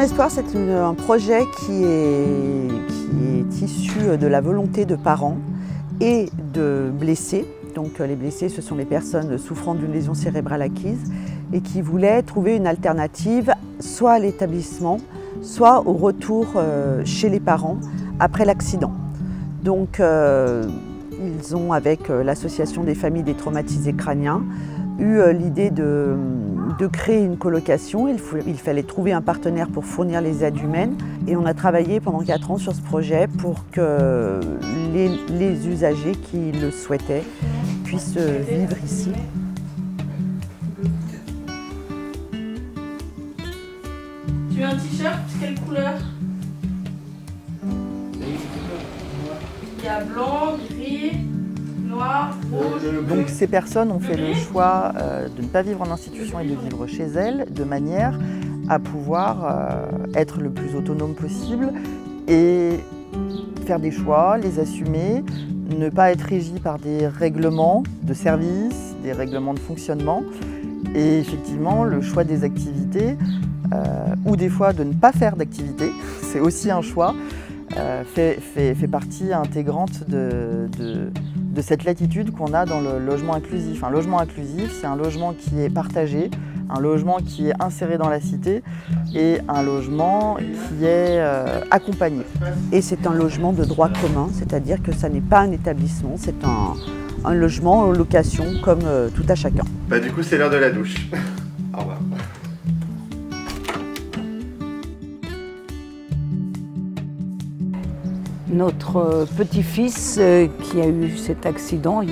Espoir, c'est un projet qui est issu de la volonté de parents et de blessés. Donc les blessés, ce sont les personnes souffrant d'une lésion cérébrale acquise et qui voulaient trouver une alternative soit à l'établissement, soit au retour chez les parents après l'accident. Donc ils ont, avec l'association des familles des traumatisés crâniens, eu l'idée de créer une colocation. Il fallait trouver un partenaire pour fournir les aides humaines et on a travaillé pendant 4 ans sur ce projet pour que les usagers qui le souhaitaient puissent vivre ici. Tu veux un t-shirt? Quelle couleur? Il y a blanc, gris, noir, rouge. Donc ces personnes ont fait le choix de ne pas vivre en institution et de vivre chez elles, de manière à pouvoir être le plus autonome possible et faire des choix, les assumer, ne pas être régi par des règlements de service, des règlements de fonctionnement. Et effectivement, le choix des activités, ou des fois de ne pas faire d'activité, c'est aussi un choix, fait partie intégrante de cette latitude qu'on a dans le logement inclusif. Un logement inclusif, c'est un logement qui est partagé, un logement qui est inséré dans la cité et un logement qui est accompagné. Et c'est un logement de droit commun, c'est-à-dire que ça n'est pas un établissement, c'est un logement en location comme tout à chacun. Bah du coup c'est l'heure de la douche. Au revoir. Notre petit-fils qui a eu cet accident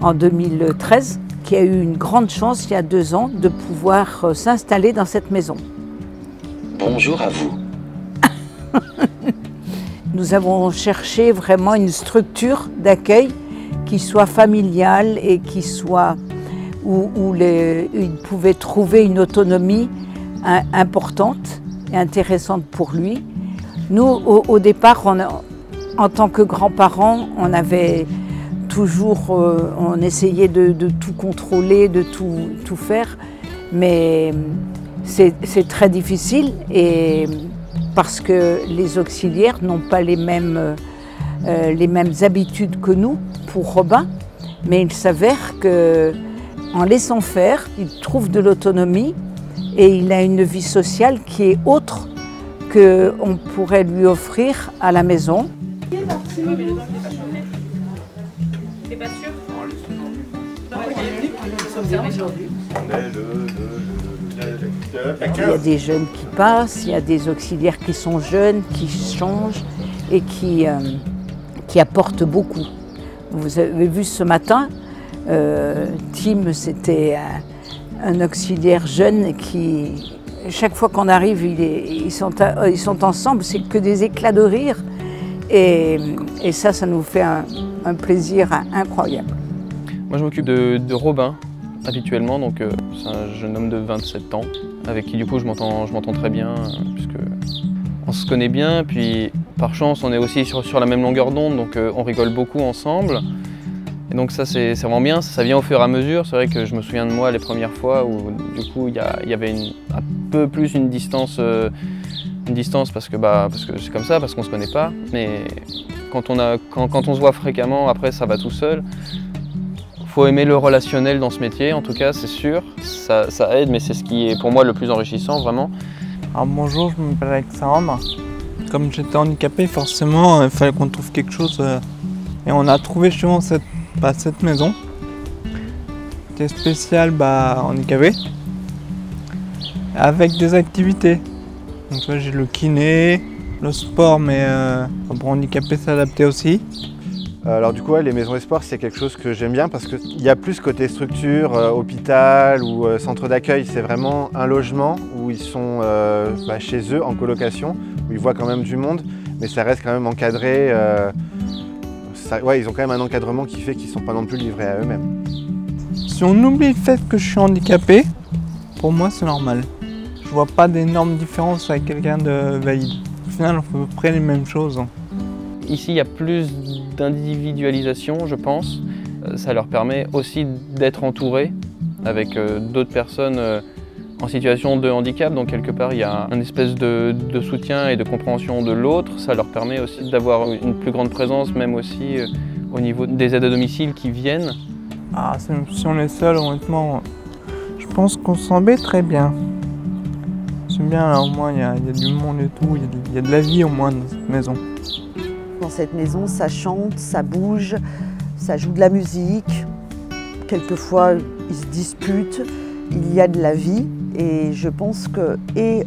en 2013, qui a eu une grande chance il y a 2 ans de pouvoir s'installer dans cette maison. Bonjour à vous. Nous avons cherché vraiment une structure d'accueil qui soit familiale et qui soit où il pouvait trouver une autonomie importante et intéressante pour lui. Nous, au départ, en tant que grands-parents, on avait toujours, on essayait de tout contrôler, de tout faire, mais c'est très difficile et parce que les auxiliaires n'ont pas les mêmes habitudes que nous pour Robin, mais il s'avère qu'en laissant faire, il trouve de l'autonomie et il a une vie sociale qui est autre qu'on pourrait lui offrir à la maison. T'es pas sûr? Il y a des jeunes qui passent, il y a des auxiliaires qui sont jeunes, qui changent et qui apportent beaucoup. Vous avez vu ce matin, Tim, c'était un auxiliaire jeune qui, chaque fois qu'on arrive, ils sont ensemble, c'est que des éclats de rire. Et ça nous fait un plaisir incroyable. Moi je m'occupe de Robin habituellement, donc c'est un jeune homme de 27 ans avec qui du coup je m'entends très bien puisque on se connaît bien, puis par chance on est aussi sur la même longueur d'onde, donc on rigole beaucoup ensemble. Et donc ça c'est vraiment bien, ça vient au fur et à mesure. C'est vrai que je me souviens de moi les premières fois où du coup il y avait un peu plus une distance parce que c'est comme ça, parce qu'on se connaît pas. Mais quand on se voit fréquemment, après ça va tout seul. Faut aimer le relationnel dans ce métier, en tout cas c'est sûr, ça aide, mais c'est ce qui est pour moi le plus enrichissant vraiment. Alors bonjour, je m'appelle Alexandre. Comme j'étais handicapé, forcément il fallait qu'on trouve quelque chose et on a trouvé justement cette maison. C'était spécial handicapé avec des activités. Donc là j'ai le kiné, le sport, mais pour handicapé s'adapter aussi. Alors du coup les maisons espoir c'est quelque chose que j'aime bien parce qu'il y a plus côté structure, hôpital ou centre d'accueil. C'est vraiment un logement où ils sont chez eux en colocation, où ils voient quand même du monde, mais ça reste quand même encadré. Ils ont quand même un encadrement qui fait qu'ils ne sont pas non plus livrés à eux-mêmes. Si on oublie le fait que je suis handicapé, pour moi c'est normal. Je vois pas d'énormes différences avec quelqu'un de valide. Au final on fait à peu près les mêmes choses. Ici, il y a plus d'individualisation, je pense. Ça leur permet aussi d'être entourés avec d'autres personnes en situation de handicap, donc quelque part il y a une espèce de soutien et de compréhension de l'autre. Ça leur permet aussi d'avoir une plus grande présence, même aussi au niveau des aides à domicile qui viennent. Ah, si on est seul, honnêtement, je pense qu'on s'en met très bien. C'est bien, là, au moins il y a du monde et tout, il y a de la vie au moins dans cette maison. Dans cette maison, ça chante, ça bouge, ça joue de la musique. Quelquefois, ils se disputent, il y a de la vie. Et je pense que, et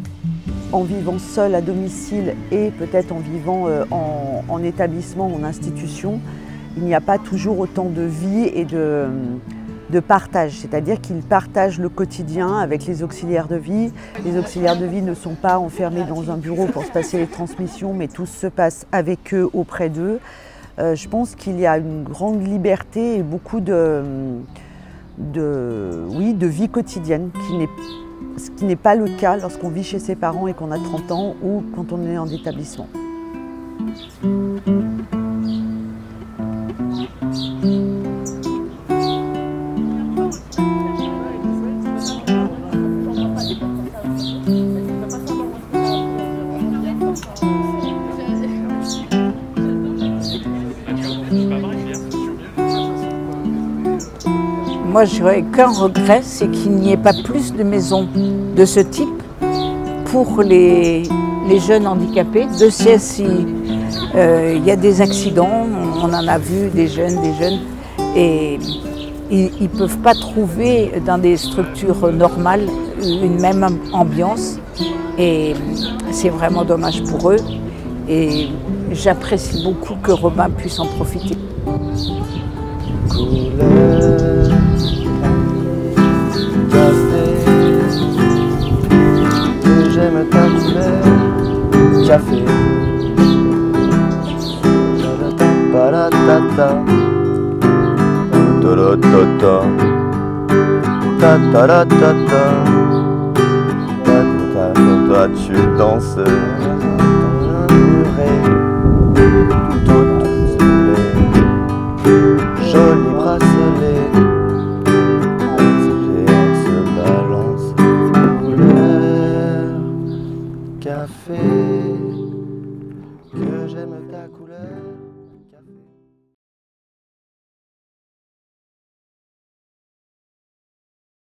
en vivant seul à domicile et peut-être en vivant en établissement ou en institution, il n'y a pas toujours autant de vie et de partage. C'est-à-dire qu'ils partagent le quotidien avec les auxiliaires de vie. Les auxiliaires de vie ne sont pas enfermés dans un bureau pour se passer les transmissions, mais tout se passe avec eux, auprès d'eux. Je pense qu'il y a une grande liberté et beaucoup de vie quotidienne, ce qui n'est pas le cas lorsqu'on vit chez ses parents et qu'on a 30 ans ou quand on est en établissement. Moi, je n'aurais qu'un regret, c'est qu'il n'y ait pas plus de maisons de ce type pour les jeunes handicapés. De CSI, il y a des accidents, on en a vu des jeunes, et ils ne peuvent pas trouver dans des structures normales une même ambiance. Et c'est vraiment dommage pour eux. Et j'apprécie beaucoup que Robin puisse en profiter. J'aime ta couleur, café. Ta-ta-ta-ta-ta, ta-ta-ta-ta, ta-ta-ta-ta, ta-ta-ta-ta, tu danses. Toutes les jolis bracelets. Café.